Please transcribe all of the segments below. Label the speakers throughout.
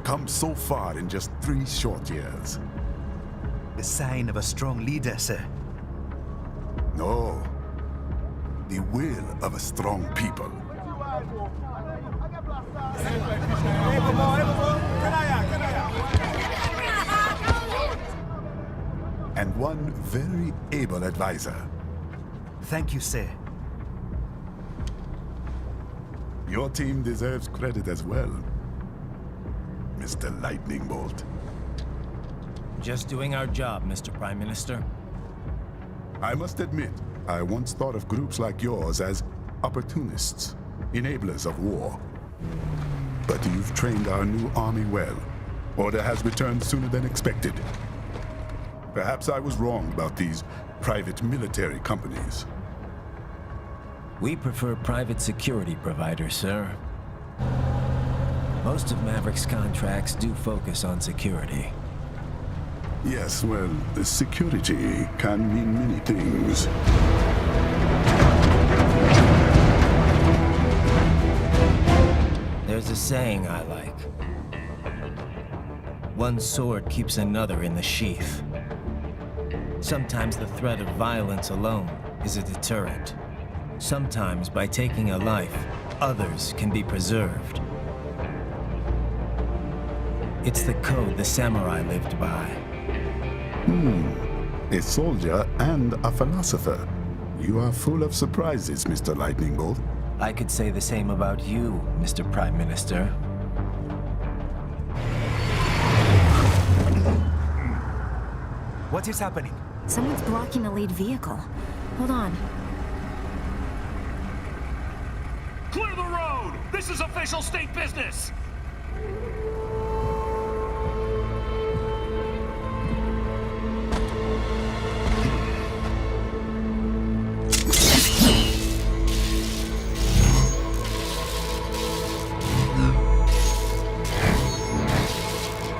Speaker 1: come so far in just 3 short years.
Speaker 2: The sign of a strong leader, sir.
Speaker 1: No. The will of a strong people. And one very able advisor.
Speaker 2: Thank you, sir.
Speaker 1: Your team deserves credit as well, Mr. Lightning Bolt.
Speaker 3: Just doing our job, Mr. Prime Minister.
Speaker 1: I must admit, I once thought of groups like yours as opportunists, enablers of war. But you've trained our new army well. Order has returned sooner than expected. Perhaps I was wrong about these private military companies.
Speaker 3: We prefer private security providers, sir. Most of Maverick's contracts do focus on security.
Speaker 1: Yes, well, security can mean many things.
Speaker 3: There's a saying I like. One sword keeps another in the sheath. Sometimes the threat of violence alone is a deterrent. Sometimes by taking a life, others can be preserved. It's the code the samurai lived by.
Speaker 1: A soldier and a philosopher. You are full of surprises, Mr. Lightning Bolt.
Speaker 3: I could say the same about you, Mr. Prime Minister.
Speaker 2: What is happening?
Speaker 4: Someone's blocking the lead vehicle. Hold on.
Speaker 5: Clear the road! This is official state business!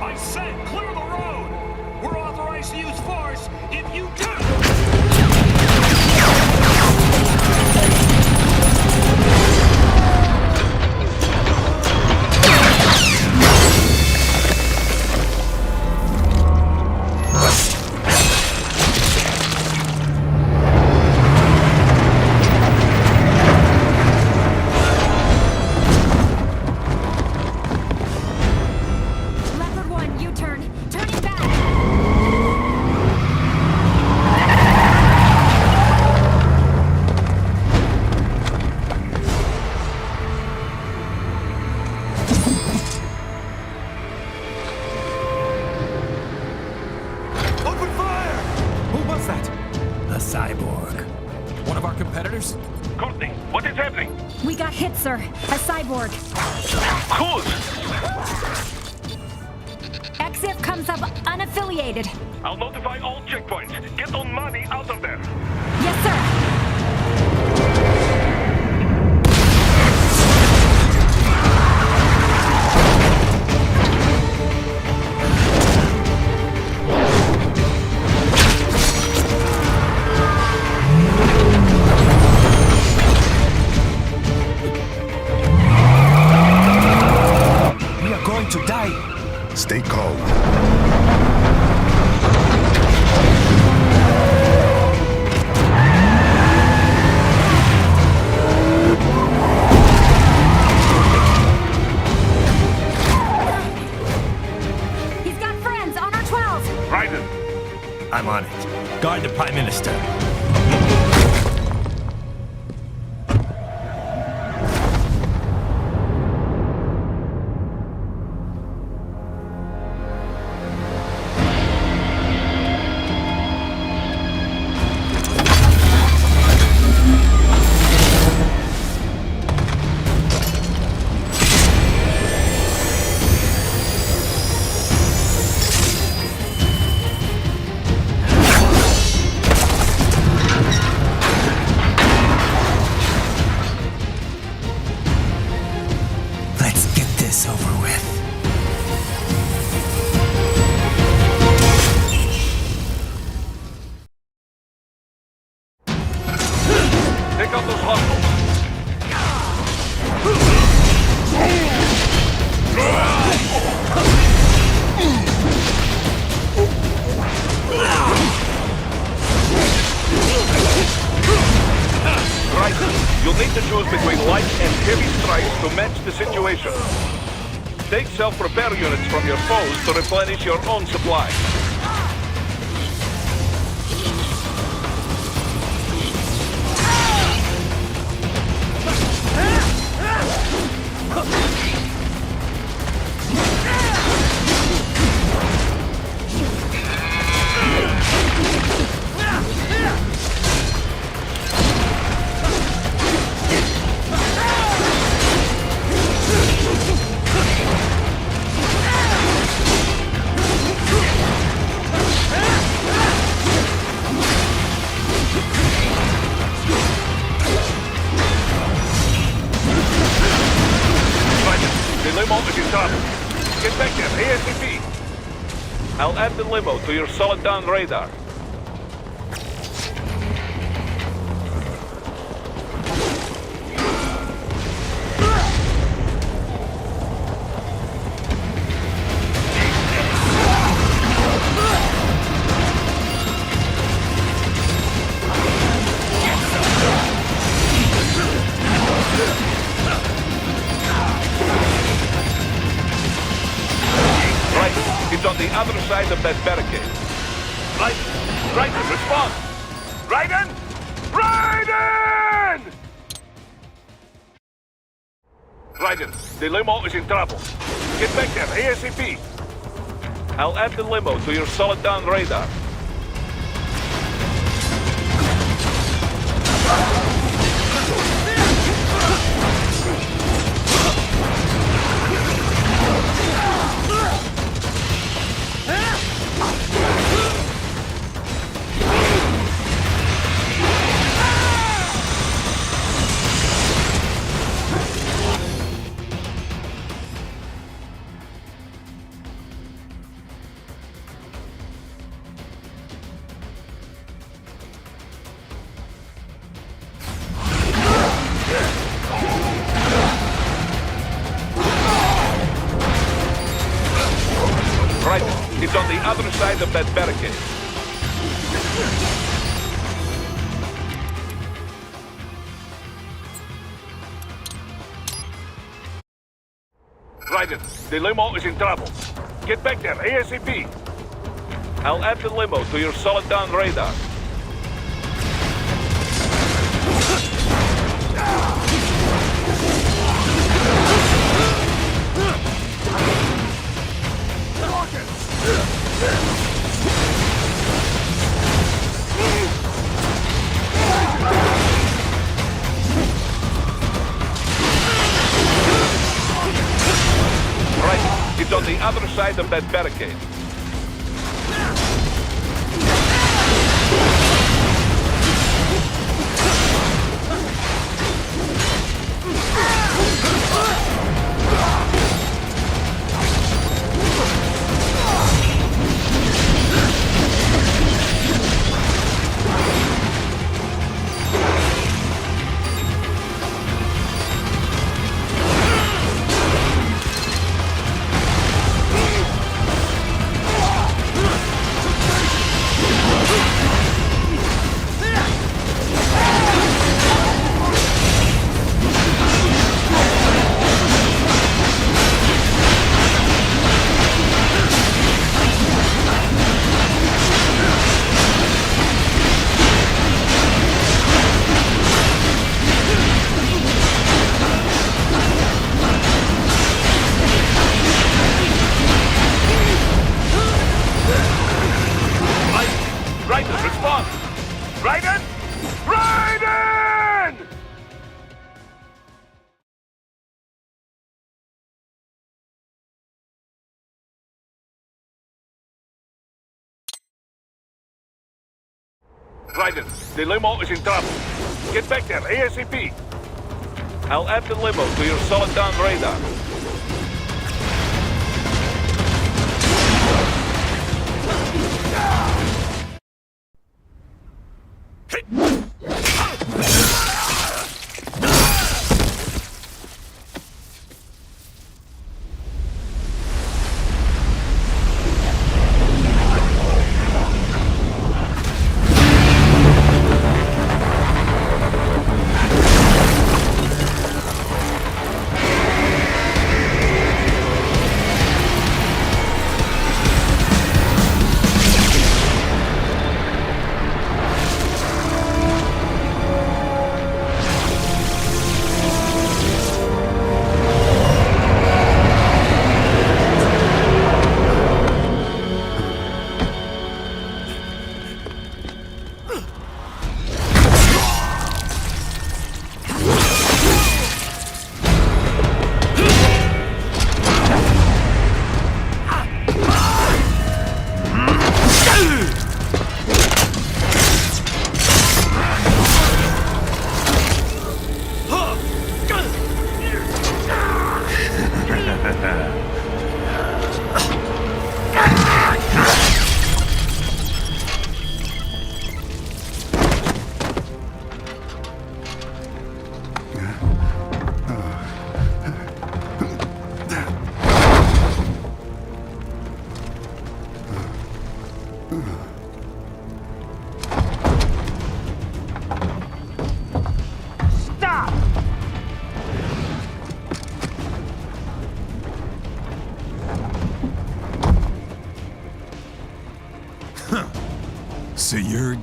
Speaker 5: I said clear the road! We're authorized to use force if you do!
Speaker 4: Leopard 1, U-turn. Turning back.
Speaker 2: Open fire! Who was that?
Speaker 3: A cyborg.
Speaker 5: One of our competitors? Courtney, what is happening?
Speaker 4: We got hit, sir. A cyborg.
Speaker 5: Whose?
Speaker 4: Exif comes up unaffiliated.
Speaker 5: I'll notify all checkpoints. Get on money out of there.
Speaker 4: Yes, sir.
Speaker 2: We are going to die.
Speaker 1: Stay calm.
Speaker 4: He's got friends on our 12.
Speaker 5: Raiden,
Speaker 3: I'm on it. Guard the Prime Minister. Let's get this over with.
Speaker 5: pick up those hostiles. You'll need to choose between light and heavy strikes to match the situation. Take self-repair units from your foes to replenish your own supply. Get back there, ASAP! I'll add the limo to your solid down radar. It's on the other side of that barricade. Raiden, respond! Raiden! Raiden! Raiden, the limo is in trouble. Get back there, ASAP! I'll add the limo to your solid down radar. It's on the other side of that barricade. Raiden, the limo is in trouble. Get back there, ASAP! I'll add the limo to your solid down radar. Right, it's on the other side of that barricade. Raiden, respond! Raiden! Raiden! Raiden, the limo is in trouble. Get back there, ASAP! I'll add the limo to your solid down radar.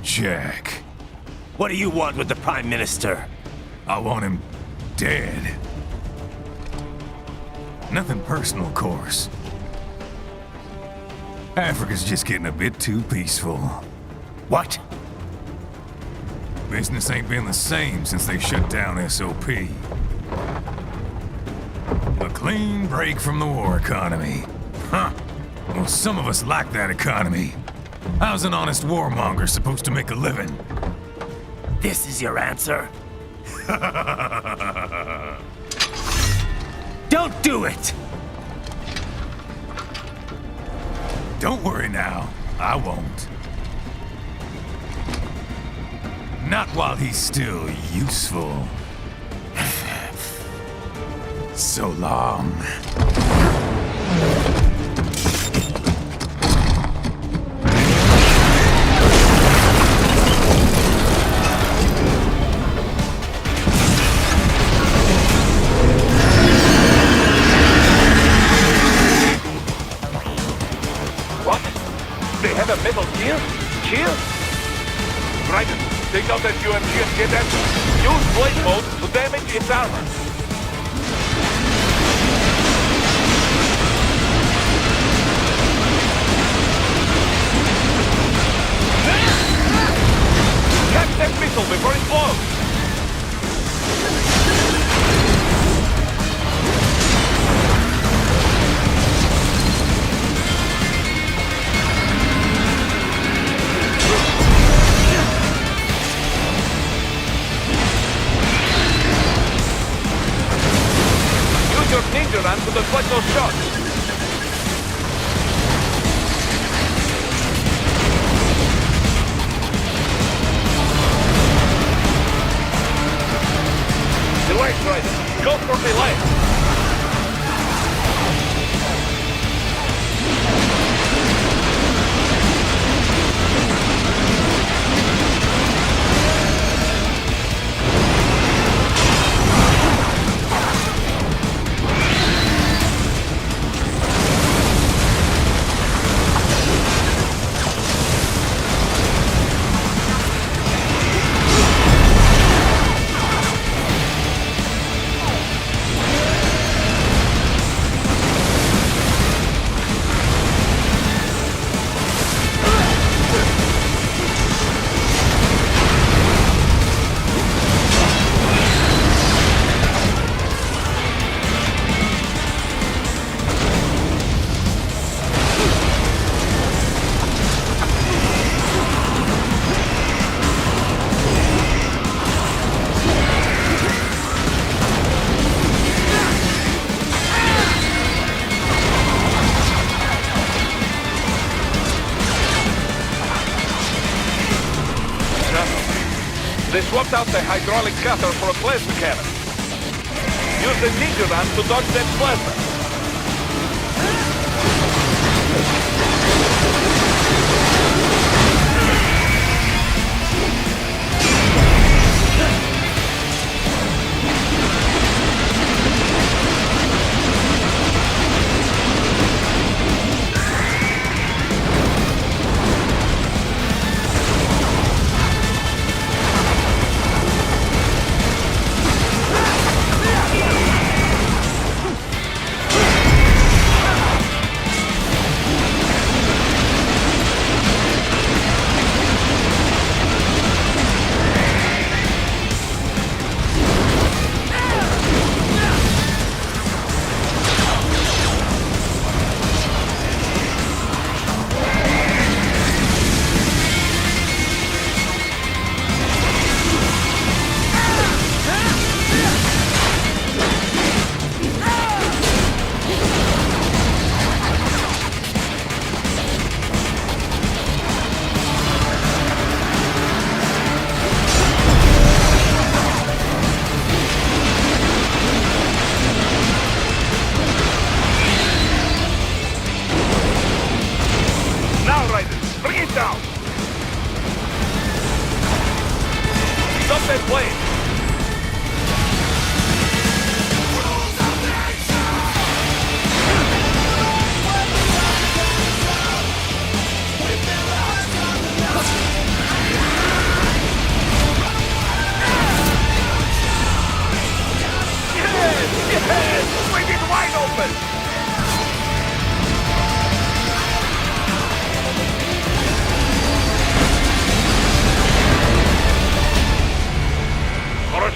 Speaker 6: Jack.
Speaker 3: What do you want with the Prime Minister?
Speaker 6: I want him dead. Nothing personal, of course. Africa's just getting a bit too peaceful.
Speaker 3: What?
Speaker 6: Business ain't been the same since they shut down SOP. A clean break from the war economy. Huh. Well, some of us like that economy. How's an honest warmonger supposed to make a living?
Speaker 3: This is your answer? Don't do it!
Speaker 6: Don't worry now. I won't. Not while he's still useful. So long.
Speaker 5: What? They have a metal gear? Shield? Raiden, take out that UMG and get that. Use blade mode to damage its armor. Catch that missile before it blows! Use your ninja run to deflect those shots! Delay, Raiden. Go for delay. They swapped out the hydraulic cutter for a plasma cannon. Use the ninja run to dodge that plasma. Bring it down! Stop that blade!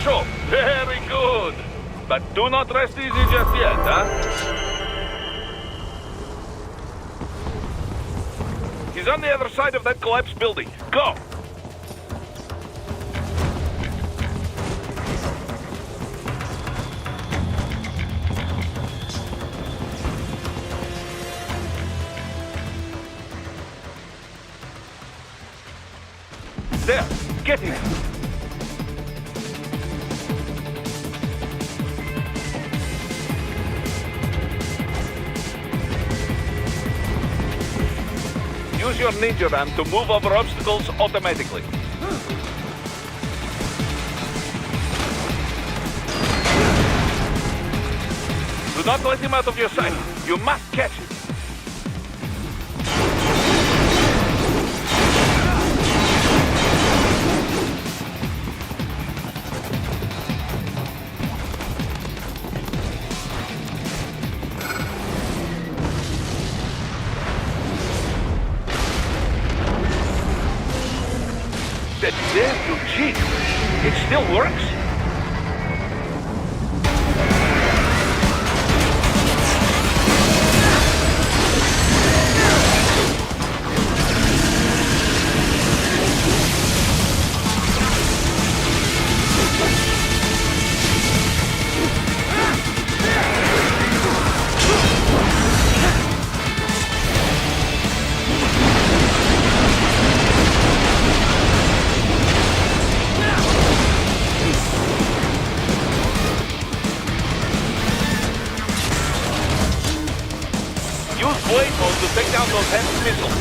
Speaker 5: so. Very good. But do not rest easy just yet, huh? He's on the other side of that collapsed building. Go! There! Get him! Use your ninja ram to move over obstacles automatically. Do not let him out of your sight. You must catch him. There, you cheat. It still works. Use blade mode to take down those heavy missiles.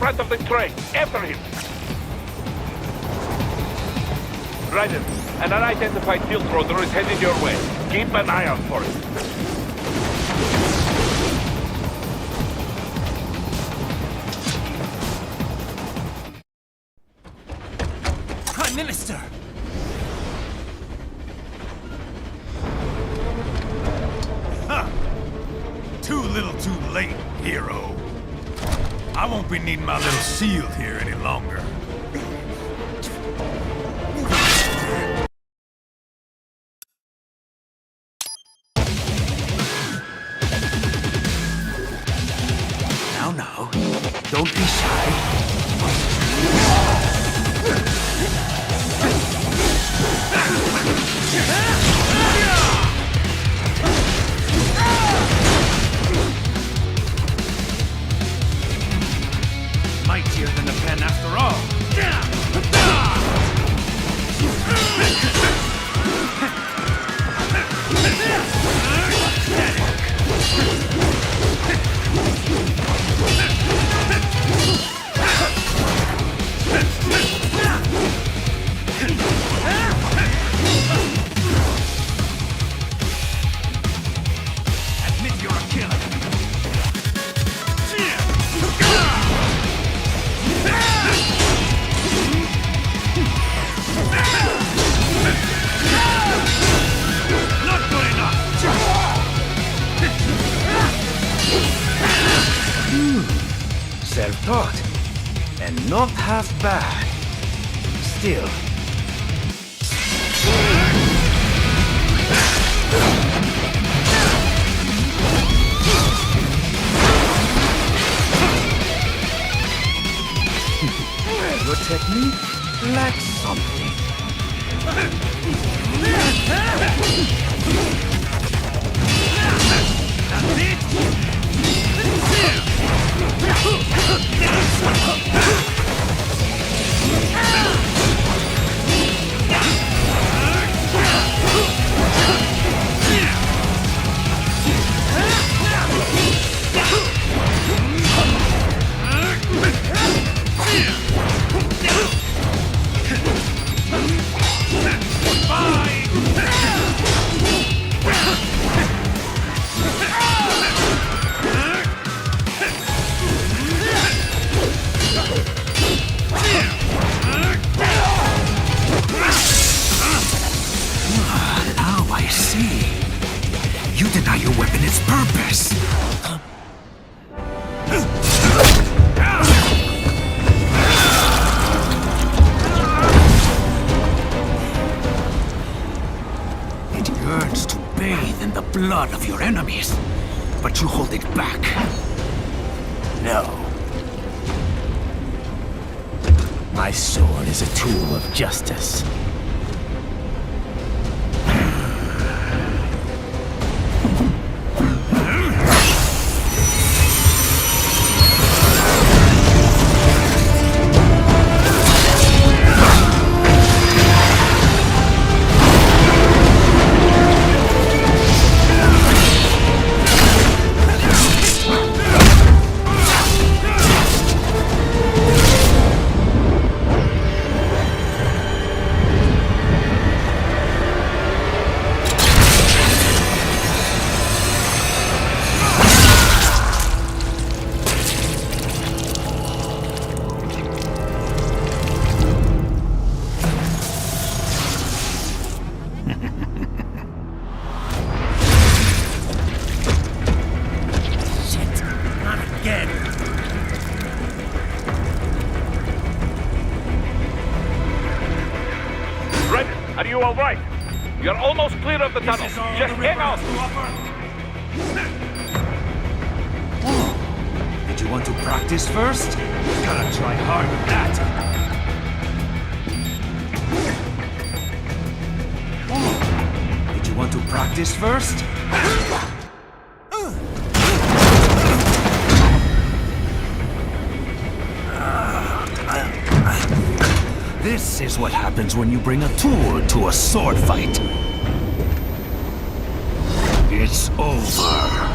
Speaker 5: front of the train. After him. Raiden, an unidentified field roader is heading your way. Keep an eye out for it.
Speaker 2: Prime Minister!
Speaker 6: Ha! Too little too late, hero. I won't be needing my little shield here any longer.
Speaker 2: Now, don't be shy. Mightier than a pen after all. Admit you're a killer. Not good enough. Self-taught, and not half bad. Still. Your technique lacks something. That's it! Now I see. You deny your weapon its purpose. It yearns to bathe in the blood of your enemies, but you hold it back. No.
Speaker 3: My sword is a tool of justice.
Speaker 5: Are you all right? You're almost clear of the tunnel. Just hang on.
Speaker 2: Did you want to practice first? Gotta try hard with that. Did you want to practice first? This is what happens when you bring a tool to a sword fight. It's over.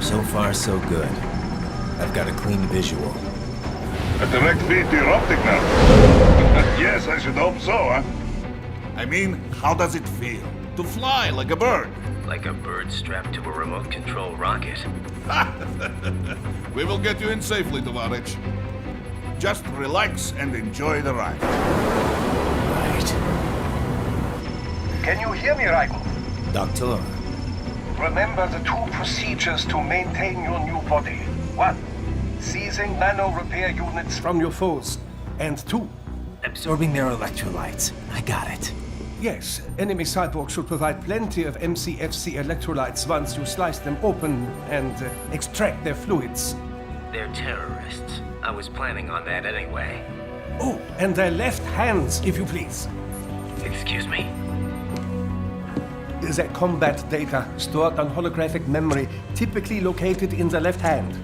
Speaker 3: So far, so good. I've got a clean visual.
Speaker 7: A direct feed to your optic now. Yes, I should hope so, huh? I mean, how does it feel? To fly like a bird?
Speaker 3: Like a bird strapped to a remote control rocket.
Speaker 7: We will get you in safely, Tovarich. Just relax and enjoy the ride.
Speaker 3: Right.
Speaker 8: Can you hear me, Raiko?
Speaker 3: Doctor.
Speaker 8: Remember the two procedures to maintain your new body. 1. Seizing nano repair units from your foes. And 2.
Speaker 3: Absorbing their electrolytes. I got it.
Speaker 8: Yes, enemy cyborgs should provide plenty of MCFC electrolytes once you slice them open and extract their fluids.
Speaker 3: They're terrorists. I was planning on that anyway.
Speaker 8: Oh, and their left hands, if you please.
Speaker 3: Excuse me?
Speaker 8: The combat data stored on holographic memory, typically located in the left hand.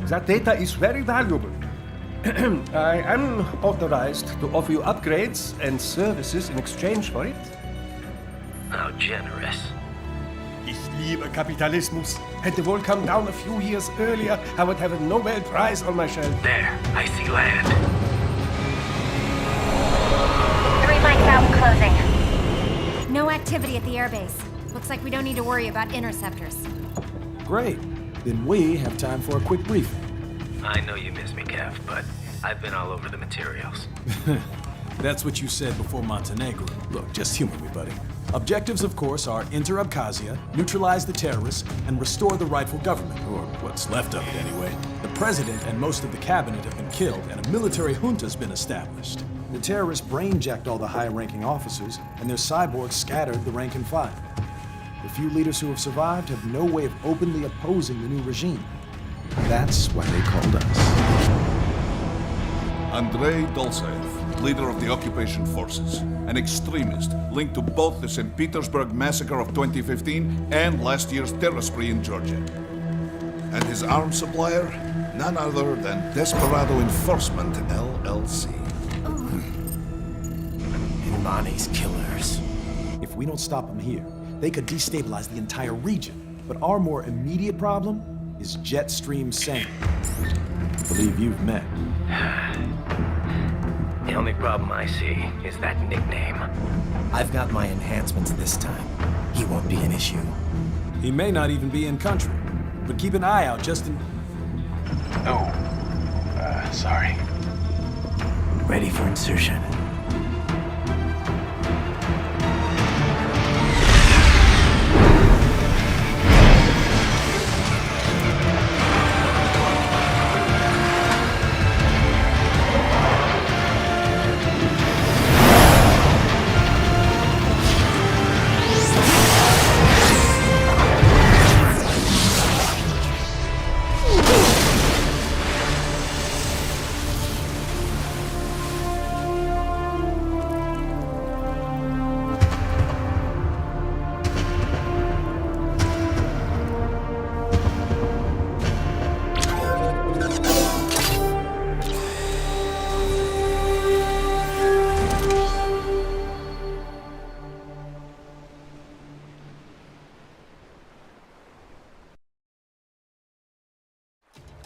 Speaker 8: That data is very valuable. I am authorized to offer you upgrades and services in exchange for it.
Speaker 3: How generous.
Speaker 8: Ich liebe Kapitalismus. Had the world come down a few years earlier, I would have a Nobel Prize on my shelf.
Speaker 3: There, I see land.
Speaker 4: 3 mics out, closing. No activity at the airbase. Looks like we don't need to worry about interceptors.
Speaker 9: Great. Then we have time for a quick briefing.
Speaker 3: I know you miss me, Kev, but I've been all over the materials.
Speaker 9: That's what you said before Montenegro. Look, just humor me, buddy. Objectives, of course, are enter Abkhazia, neutralize the terrorists, and restore the rightful government, or what's left of it anyway. The president and most of the cabinet have been killed, and a military junta's been established. The terrorists brain-jacked all the high-ranking officers, and their cyborgs scattered the rank and file. The few leaders who have survived have no way of openly opposing the new regime. That's why they called us.
Speaker 7: Andrei Dolzaev, leader of the occupation forces, an extremist linked to both the St. Petersburg massacre of 2015 and last year's terror spree in Georgia. And his arms supplier, none other than Desperado Enforcement, LLC.
Speaker 3: Imani's killers.
Speaker 9: If we don't stop them here, they could destabilize the entire region. But our more immediate problem is Jetstream Sam. I believe you've met.
Speaker 3: The only problem I see is that nickname. I've got my enhancements this time. He won't be an issue.
Speaker 9: He may not even be in country, but keep an eye out just in...
Speaker 8: Sorry.
Speaker 3: Ready for insertion.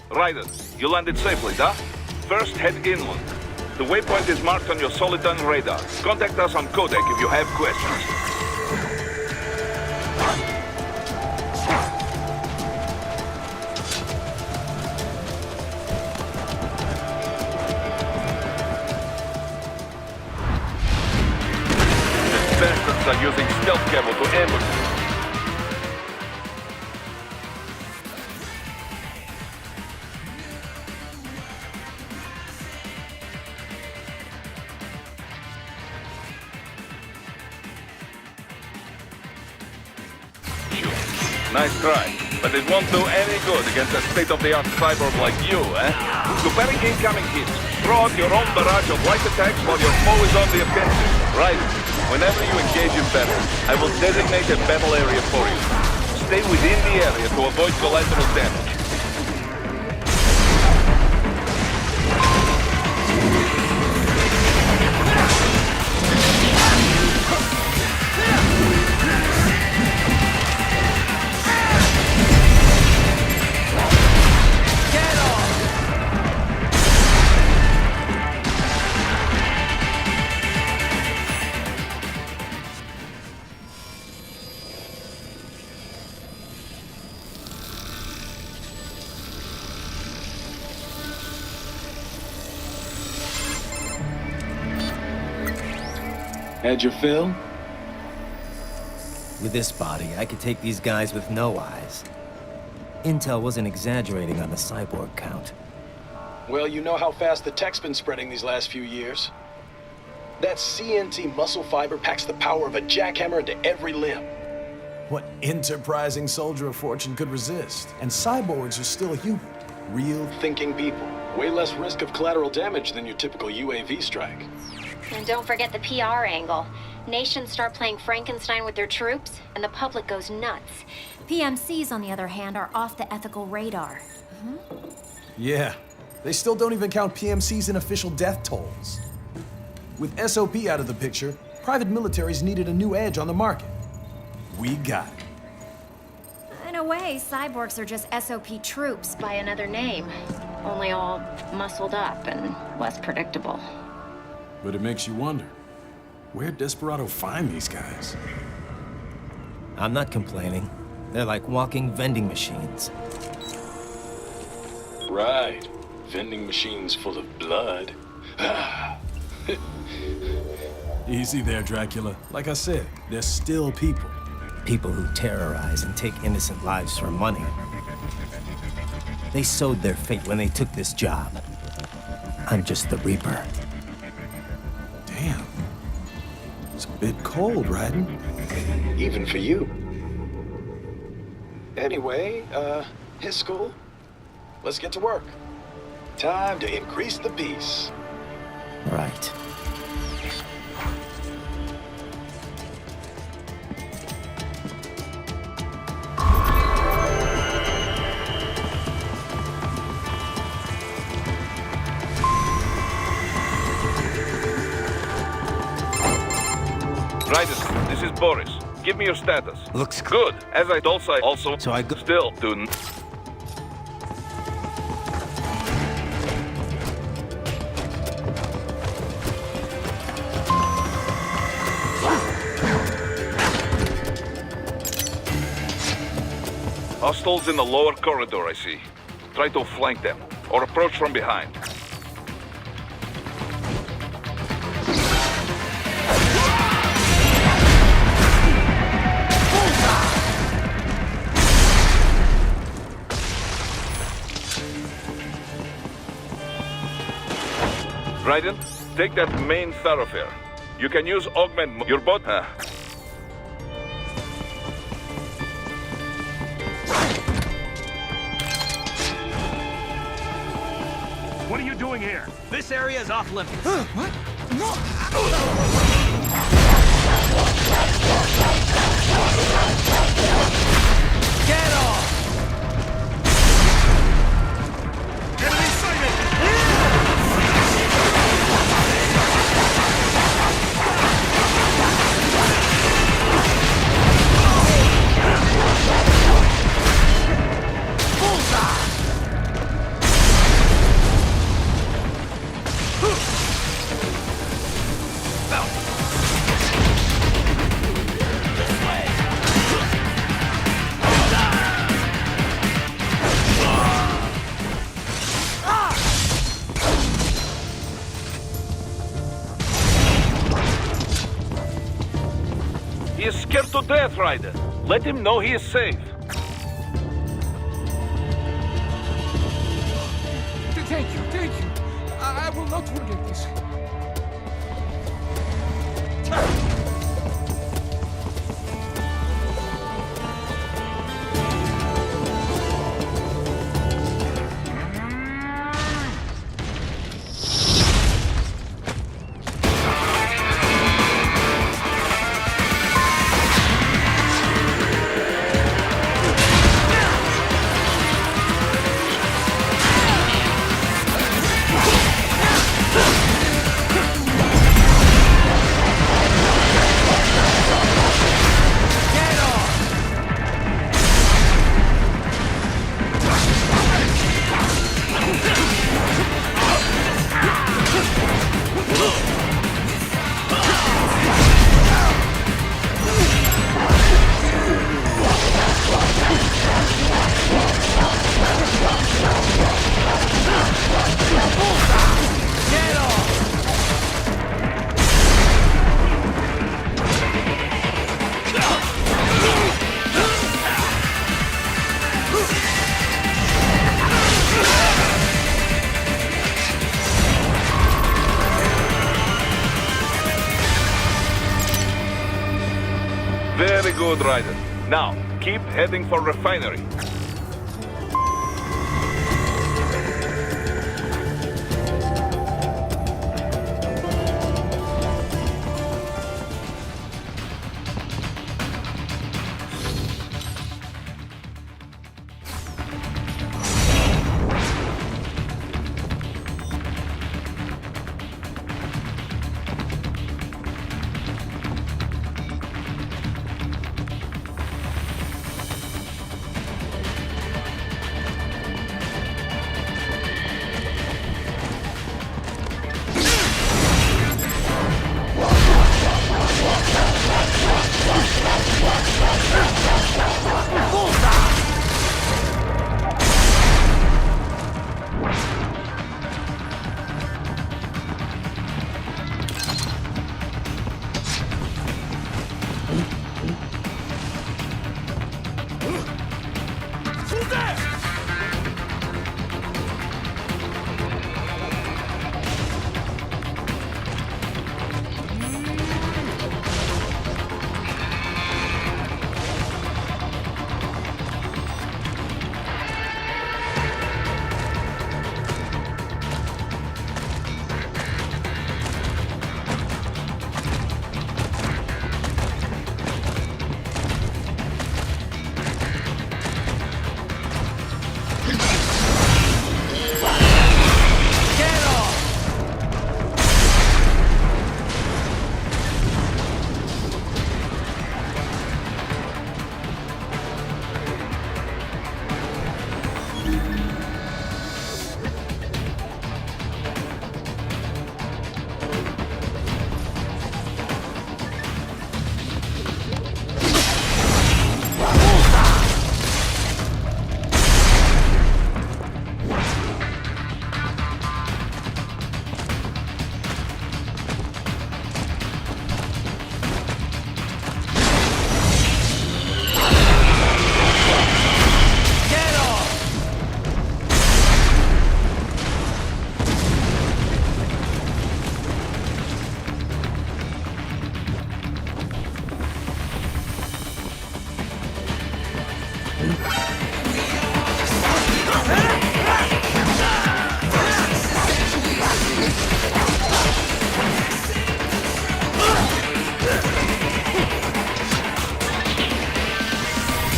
Speaker 5: Raiden, you landed safely, da? First, head inland. The waypoint is marked on your Soliton radar. Contact us on Codec if you have questions. These bastards are using stealth cable to ambush us. Nice try, but it won't do any good against a state-of-the-art cyborg like you, eh? Preparing incoming hits. Throw out your own barrage of light attacks while your foe is on the offensive. Right. Whenever you engage in battle, I will designate a battle area for you. Stay within the area to avoid collateral damage.
Speaker 9: Had your fill?
Speaker 3: With this body, I could take these guys with no eyes. Intel wasn't exaggerating on the cyborg count.
Speaker 9: Well, you know how fast the tech's been spreading these last few years. That CNT muscle fiber packs the power of a jackhammer into every limb. What enterprising soldier of fortune could resist? And cyborgs are still human. Real thinking people. Way less risk of collateral damage than your typical UAV strike.
Speaker 4: And don't forget the PR angle. Nations start playing Frankenstein with their troops, and the public goes nuts. PMCs, on the other hand, are off the ethical radar.
Speaker 9: Yeah, they still don't even count PMCs in official death tolls. With SOP out of the picture, private militaries needed a new edge on the market. We got it.
Speaker 4: In a way, cyborgs are just SOP troops by another name. Only all muscled up and less predictable.
Speaker 9: But it makes you wonder, where'd Desperado find these guys?
Speaker 3: I'm not complaining. They're like walking vending machines.
Speaker 9: Right. Vending machines full of blood. Easy there, Dracula. Like I said, they're still people.
Speaker 3: People who terrorize and take innocent lives for money. They sowed their fate when they took this job. I'm just the Reaper.
Speaker 9: Damn. It's a bit cold, Raiden. Even for you. Anyway, his school. Let's get to work. Time to increase the peace.
Speaker 3: Right.
Speaker 5: Raiden, this is Boris. Give me your status.
Speaker 3: Looks
Speaker 5: good. As I also
Speaker 3: So I go-
Speaker 5: still do. Hostiles in the lower corridor, I see. Try to flank them, or approach from behind. Raiden, take that main thoroughfare. You can use augment your bot.
Speaker 10: What are you doing here?
Speaker 2: This area is off limits.
Speaker 10: What? No!
Speaker 2: Get off!
Speaker 10: Enemy sighted!
Speaker 5: scared to death, Ryder. Let him know he is safe.
Speaker 2: Thank you, thank you. I will not forget this.
Speaker 5: Very good, Ryder. Now, keep heading for refinery.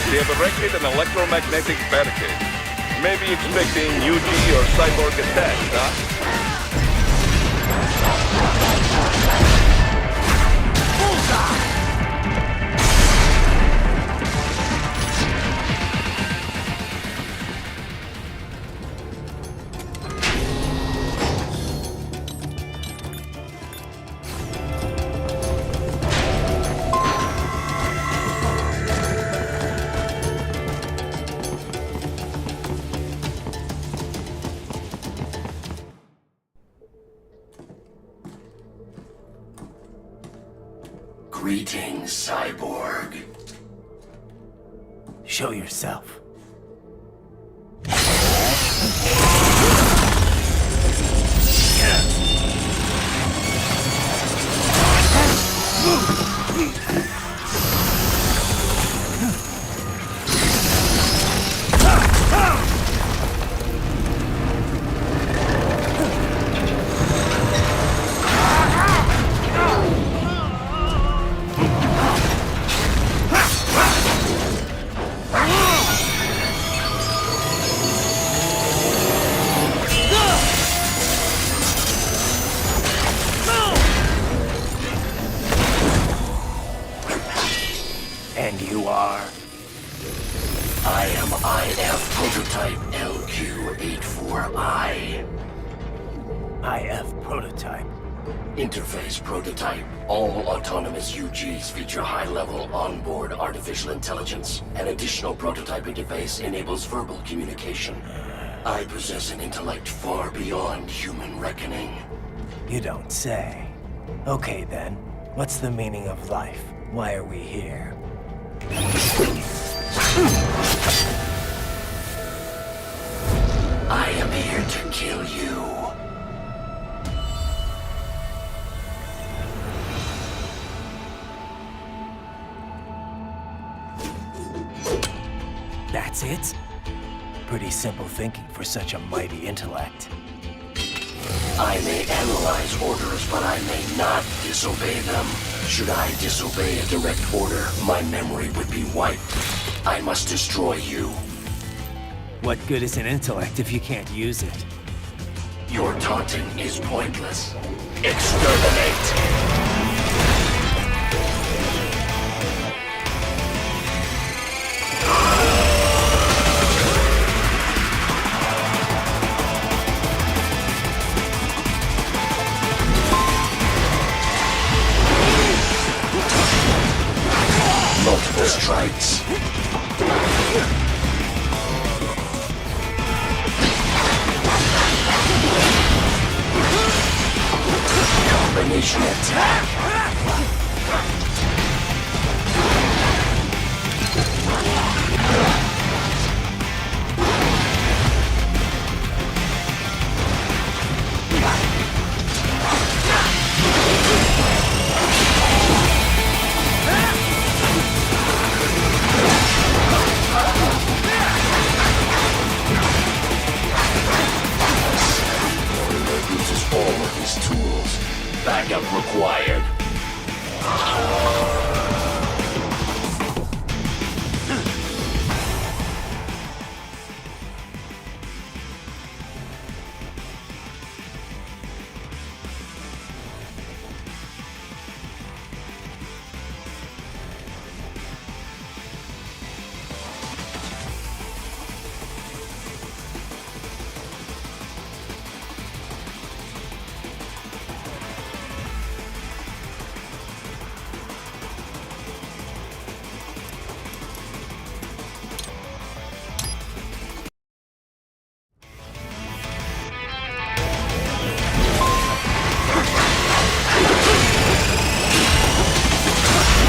Speaker 5: They have erected an electromagnetic barricade. Maybe expecting UG or cyborg attacks, huh?
Speaker 11: Greetings, cyborg.
Speaker 3: Show yourself. And you are?
Speaker 11: I am IF Prototype LQ84I.
Speaker 3: IF Prototype.
Speaker 11: Interface Prototype. All autonomous UGs feature high-level onboard artificial intelligence. An additional prototype interface enables verbal communication. I possess an intellect far beyond human reckoning.
Speaker 3: You don't say. Okay then, what's the meaning of life? Why are we here?
Speaker 11: I am here to kill you.
Speaker 3: That's it? Pretty simple thinking for such a mighty intellect.
Speaker 11: I may analyze orders, but I may not disobey them. Should I disobey a direct order, my memory would be wiped. I must destroy you.
Speaker 3: What good is an intellect if you can't use it?
Speaker 11: Your taunting is pointless. Exterminate! Multiple strikes. Combination attack. Uses all of his tools. Backup required.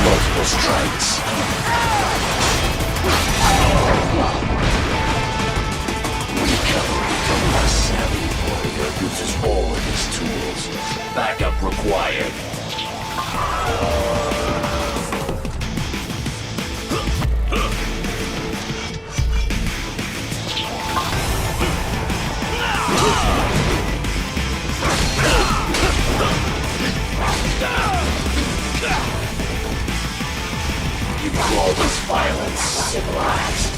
Speaker 11: Multiple strikes. Recovery from a savvy warrior uses all of his tools. Backup required. You call this violence civilized?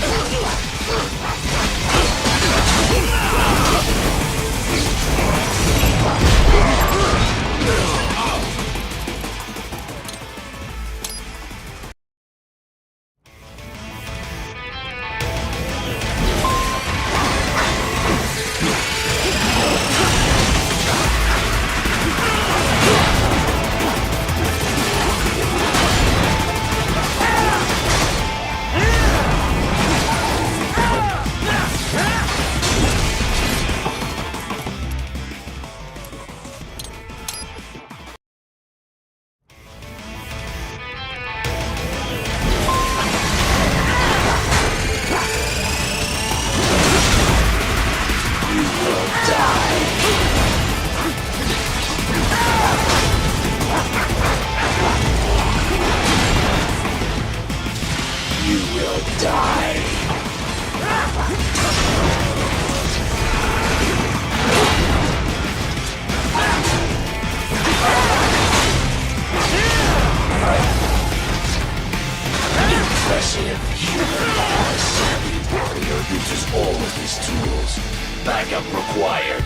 Speaker 11: Backup required.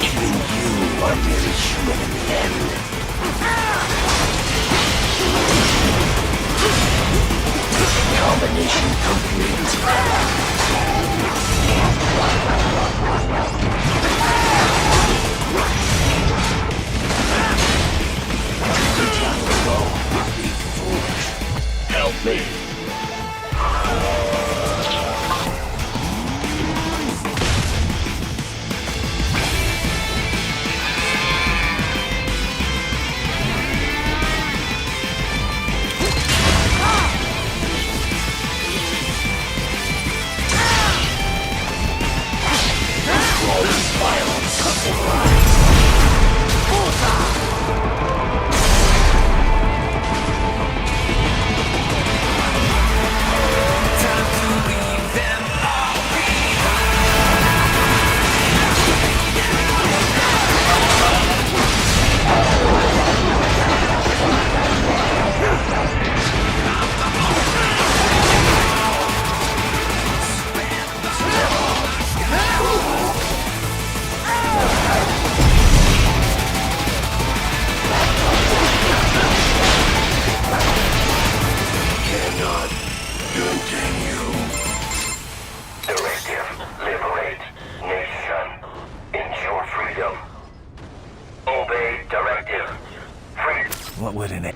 Speaker 11: Even you are merely human in the end. Combination complete. Help me. Cannot continue. Directive, liberate nation. Ensure freedom. Obey directive. Free.
Speaker 3: What would an...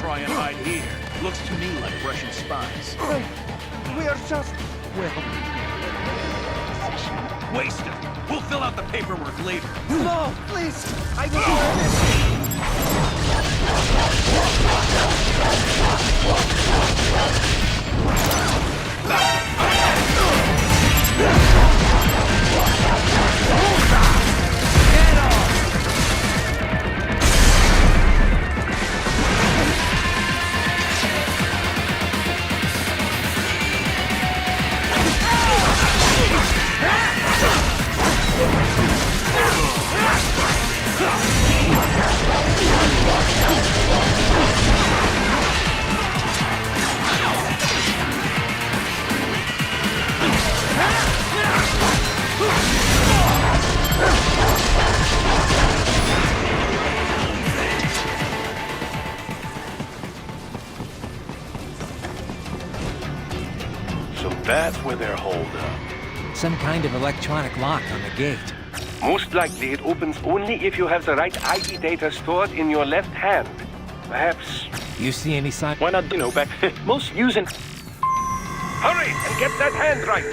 Speaker 2: try and hide here. Looks to me like Russian spies.
Speaker 8: We are just... well...
Speaker 2: Wasted. We'll fill out the paperwork later.
Speaker 8: No, please! I don't want it!
Speaker 12: So that's where they're holed up.
Speaker 13: Some kind of electronic lock on the gate.
Speaker 12: Most likely it opens only if you have the right ID data stored in your left hand. Perhaps...
Speaker 13: You see any sign?
Speaker 12: Why not, back... Most using... Hurry and get that hand right!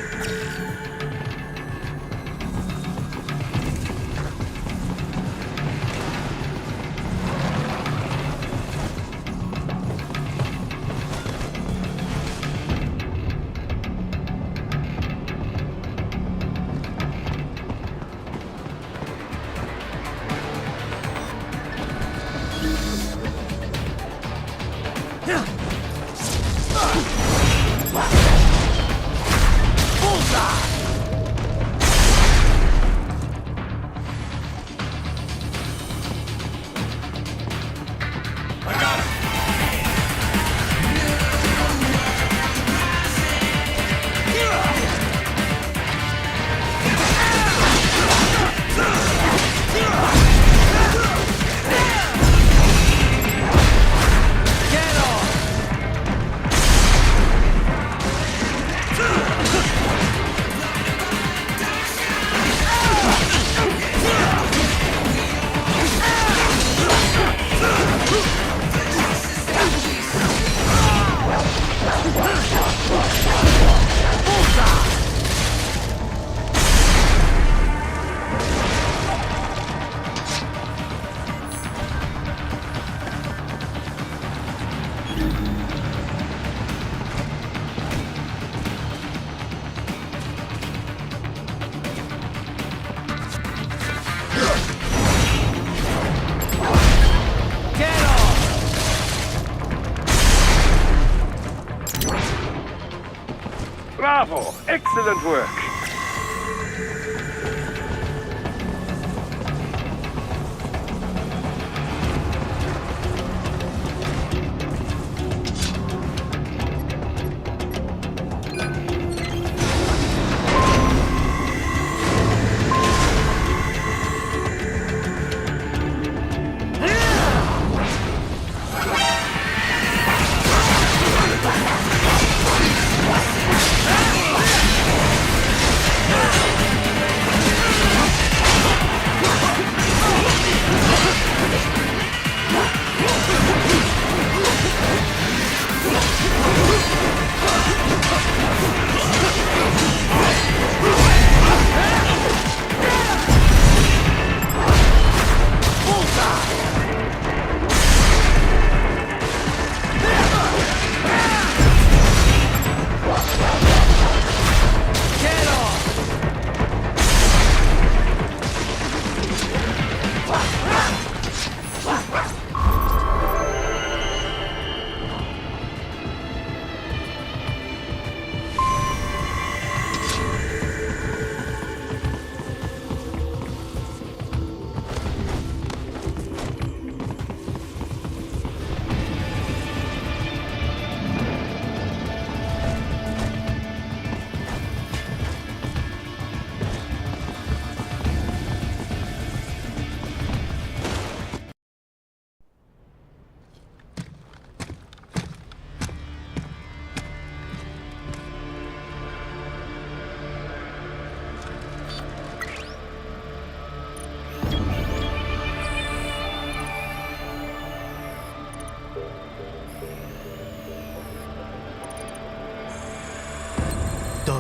Speaker 12: Bravo! Excellent work!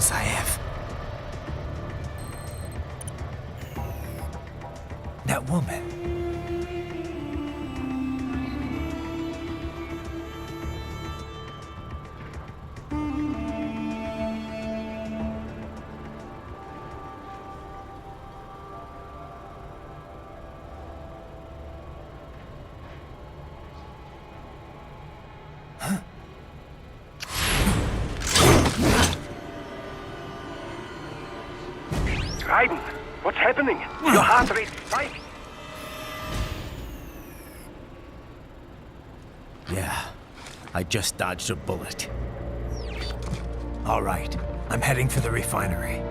Speaker 3: else I have. That woman.
Speaker 12: Raiden, what's happening? Your heart rate's spiking.
Speaker 3: Yeah, I just dodged a bullet. All right, I'm heading for the refinery.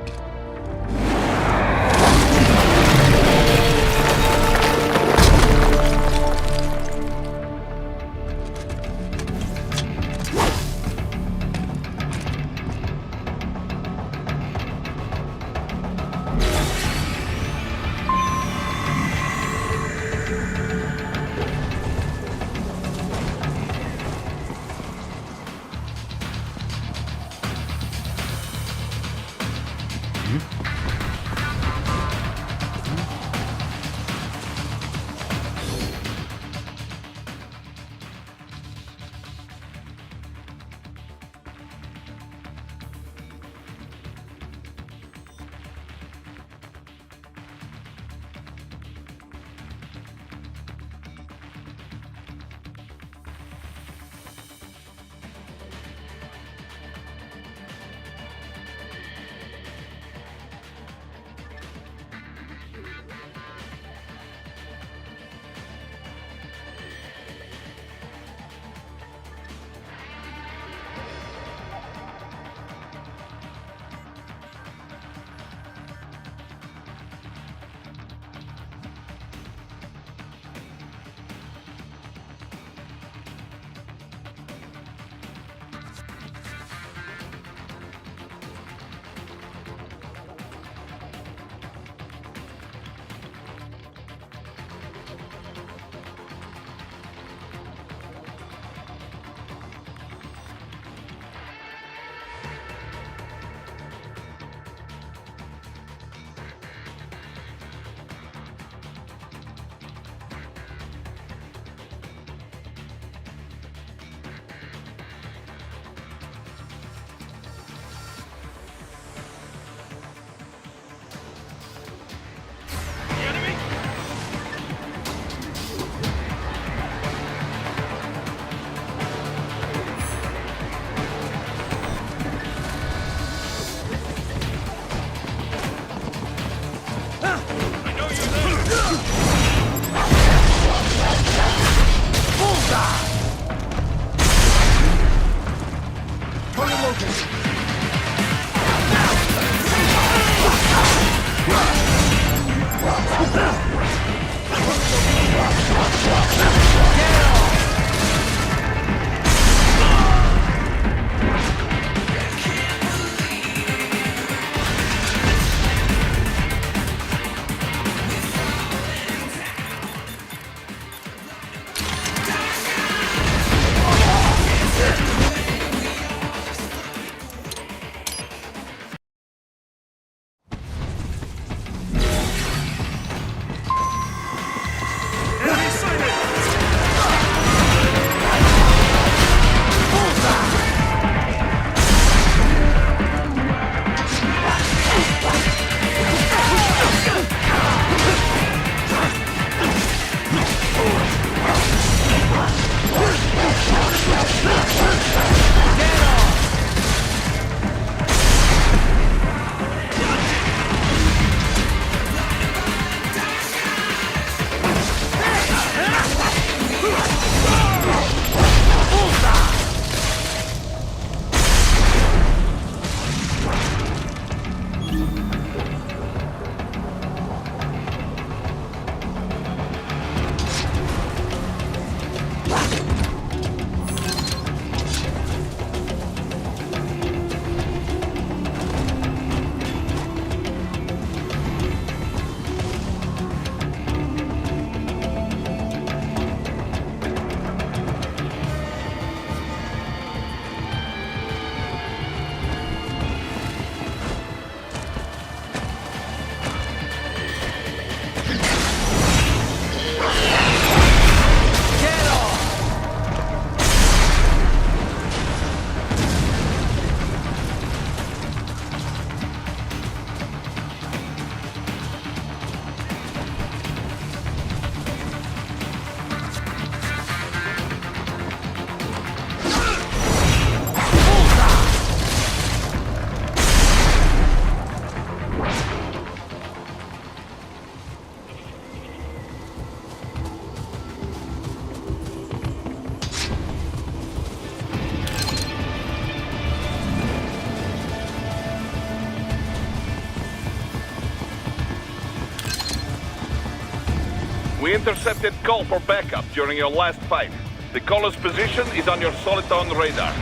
Speaker 5: We intercepted call for backup during your last fight. The caller's position is on your Soliton radar.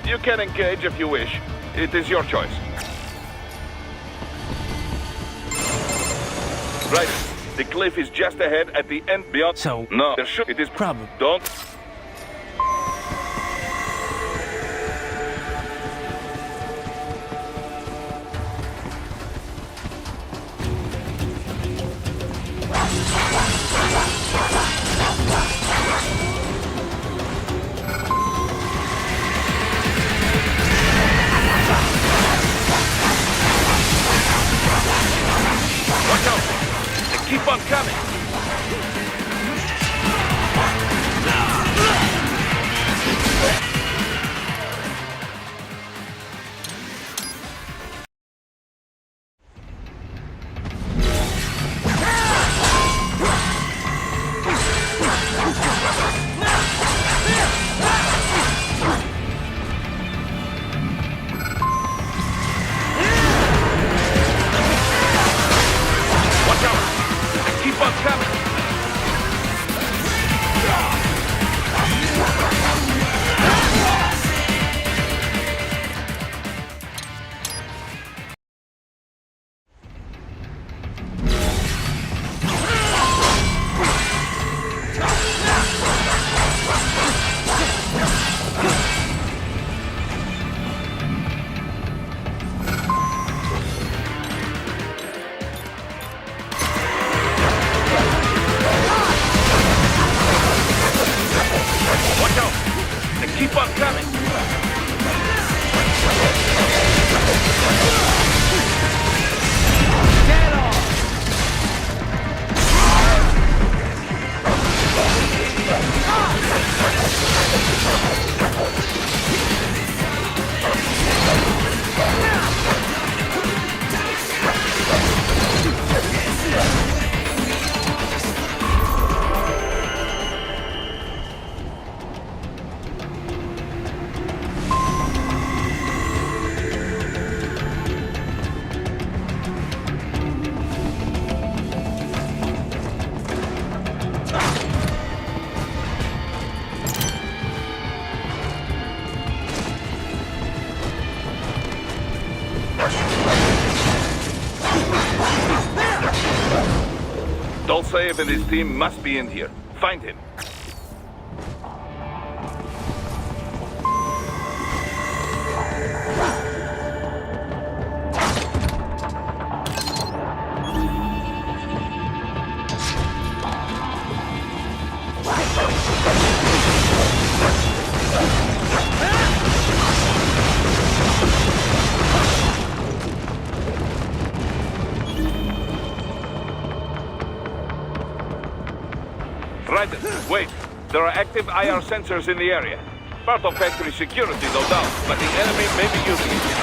Speaker 5: You can engage if you wish. It is your choice. Right. The cliff is just ahead at the end beyond...
Speaker 13: So...
Speaker 5: No, there should... It is...
Speaker 13: Probably...
Speaker 5: Don't... Watch out! They keep on coming! Watch out! They keep on coming! Watch out! They keep on coming! Dolceev and his team must be in here. Find him. Right, wait. There are active IR sensors in the area. Part of factory security, no doubt, but the enemy may be using it.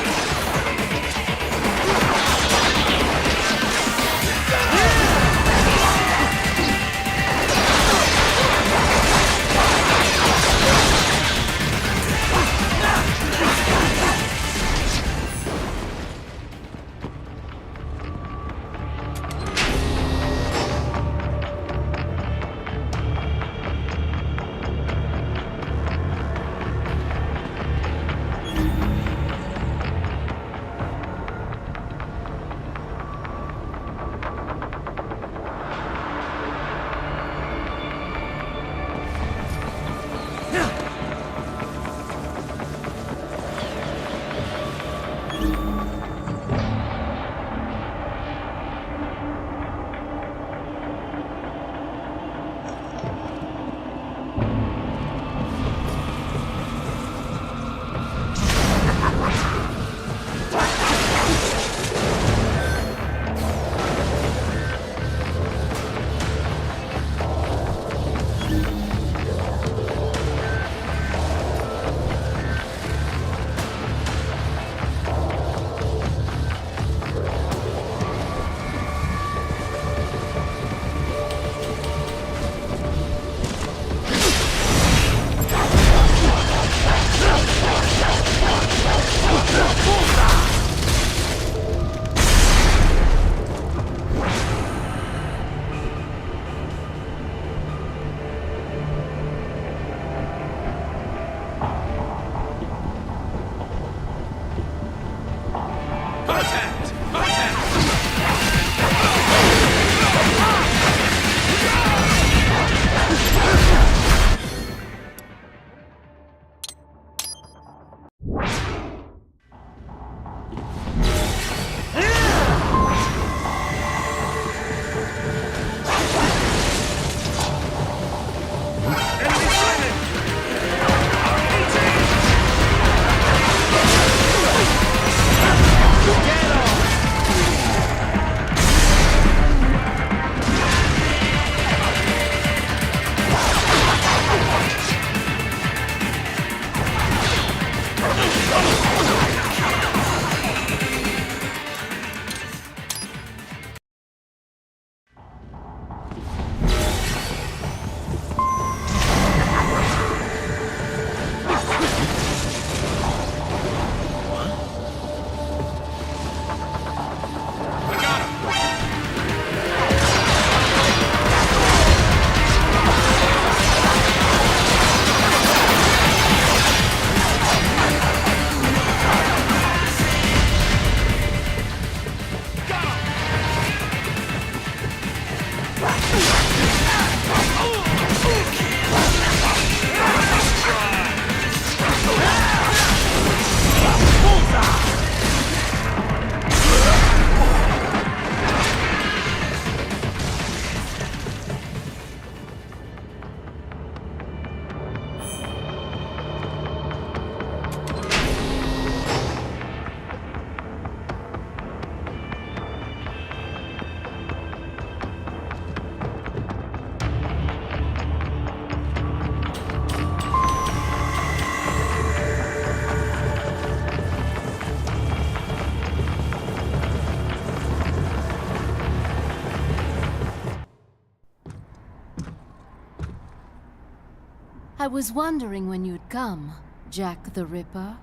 Speaker 14: I was wondering when you'd come, Jack the Ripper.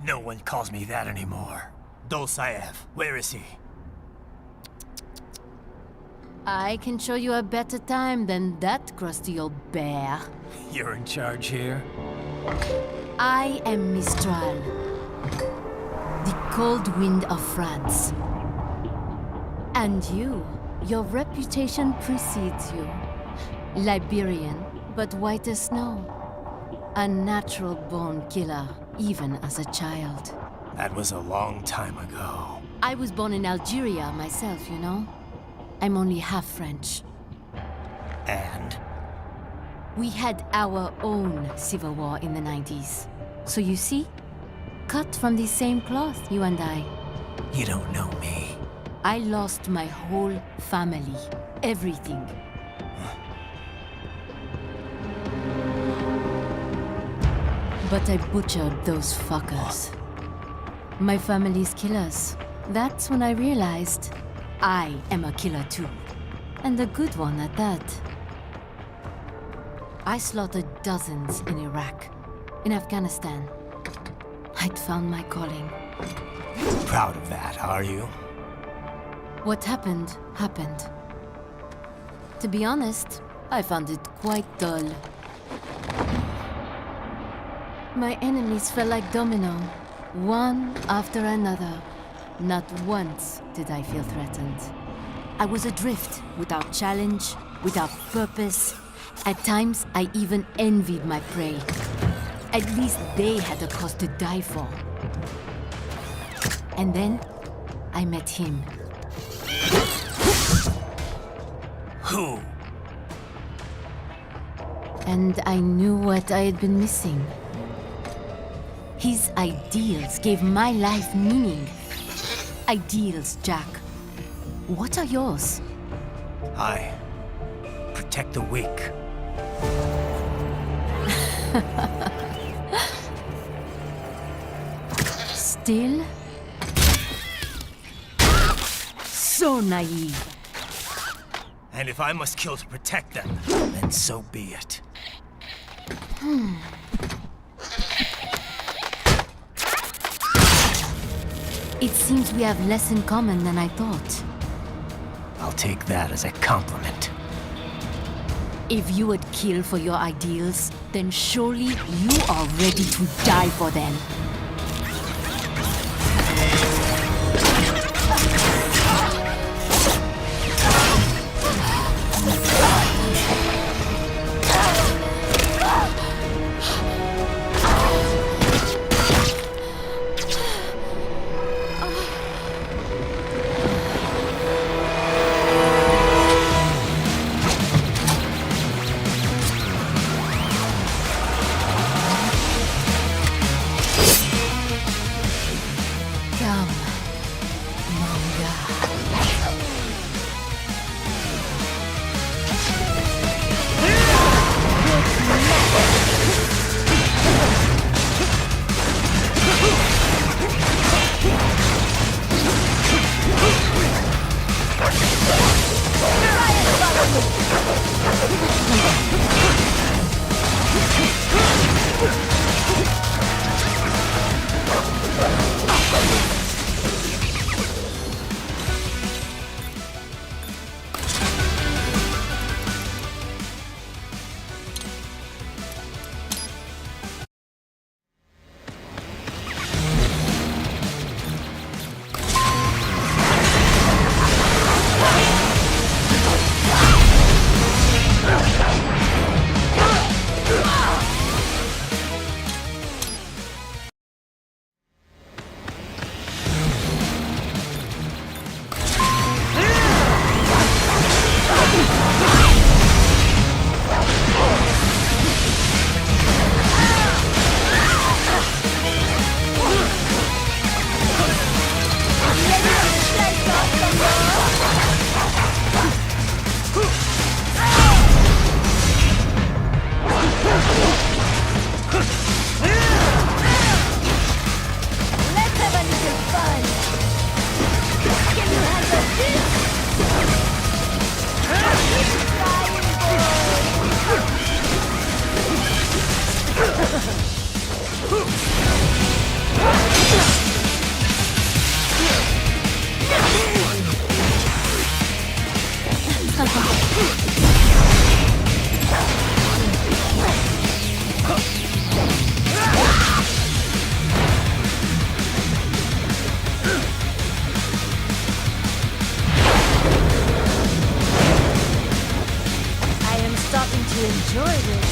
Speaker 3: No one calls me that anymore. Dolsaev, where is he?
Speaker 14: I can show you a better time than that crusty old bear.
Speaker 3: You're in charge here?
Speaker 14: I am Mistral, the cold wind of France. And your reputation precedes you. Liberian, but white as snow. A natural-born killer, even as a child.
Speaker 3: That was a long time ago.
Speaker 14: I was born in Algeria myself, you know. I'm only half French.
Speaker 3: And?
Speaker 14: We had our own civil war in the 90s. So you see? Cut from the same cloth, you and I.
Speaker 3: You don't know me.
Speaker 14: I lost my whole family. Everything. But I butchered those fuckers. My family's killers. That's when I realized I am a killer too. And a good one at that. I slaughtered dozens in Iraq, in Afghanistan. I'd found my calling.
Speaker 3: Proud of that, are you?
Speaker 14: What happened, happened. To be honest, I found it quite dull. My enemies fell like domino, one after another. Not once did I feel threatened. I was adrift, without challenge, without purpose. At times, I even envied my prey. At least they had a cause to die for. And then, I met him.
Speaker 3: Who?
Speaker 14: And I knew what I had been missing. His ideals gave my life meaning. Ideals, Jack. What are yours?
Speaker 3: I protect the weak.
Speaker 14: Still? So naive.
Speaker 3: And if I must kill to protect them, then so be it.
Speaker 14: It seems we have less in common than I thought.
Speaker 3: I'll take that as a compliment.
Speaker 14: If you would kill for your ideals, then surely you are ready to die for them. you enjoyed it.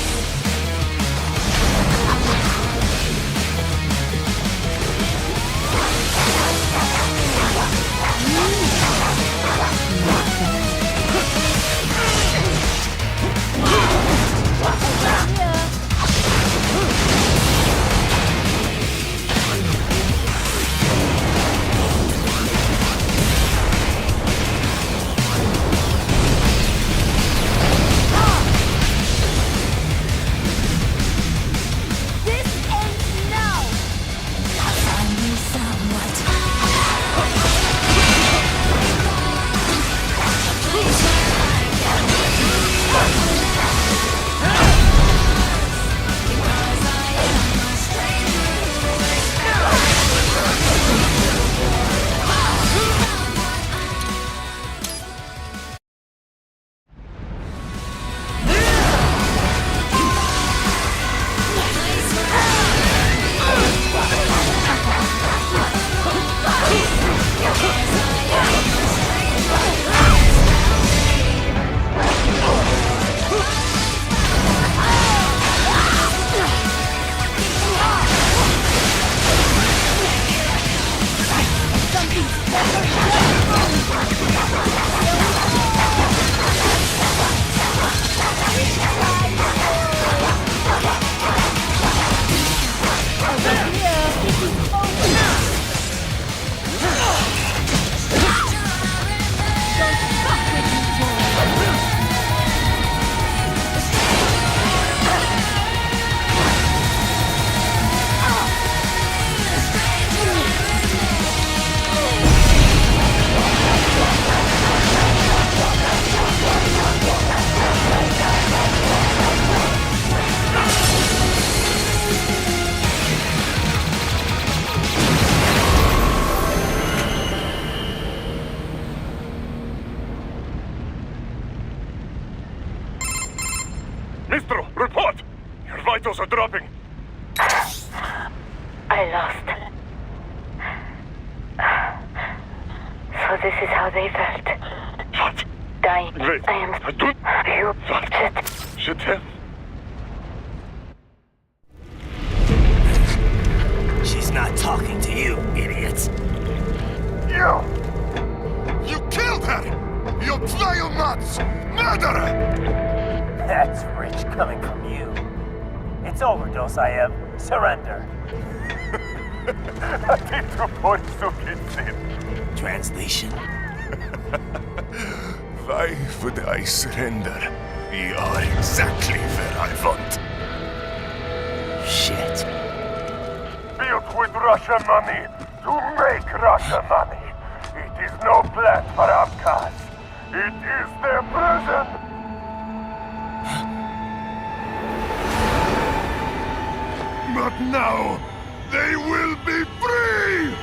Speaker 10: Mistro, report! Your vitals are dropping.
Speaker 15: I lost. So this is how they felt.
Speaker 10: What?
Speaker 15: Dying.
Speaker 10: Wait.
Speaker 15: I am...
Speaker 10: I don't...
Speaker 15: You...
Speaker 10: What? Je t'aime.
Speaker 3: She's not talking to you, idiots.
Speaker 10: You! You killed her! You vile nuts! Murderer!
Speaker 3: That's rich coming from you. It's overdose, I am. Surrender. Translation.
Speaker 10: Why would I surrender? You are exactly where I want.
Speaker 3: Shit.
Speaker 10: Built with Russian money to make Russian money. It is no plan for Abkhaz. It is their prison. But now, they will be free!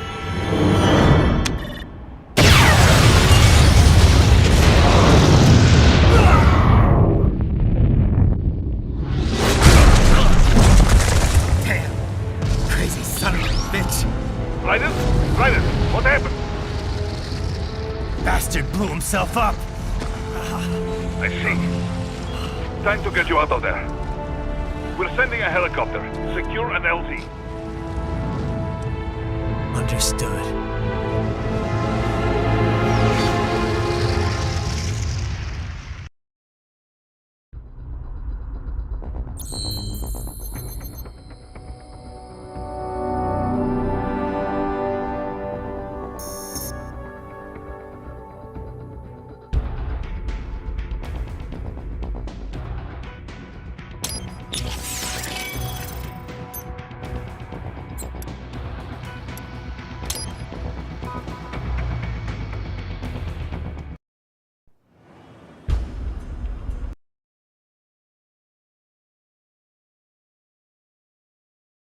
Speaker 3: Damn! Crazy son of a bitch!
Speaker 10: Raiden? Raiden, what happened?
Speaker 3: Bastard blew himself up!
Speaker 5: I see. Time to get you out of there. We're sending a helicopter. Secure an LZ.
Speaker 3: Understood.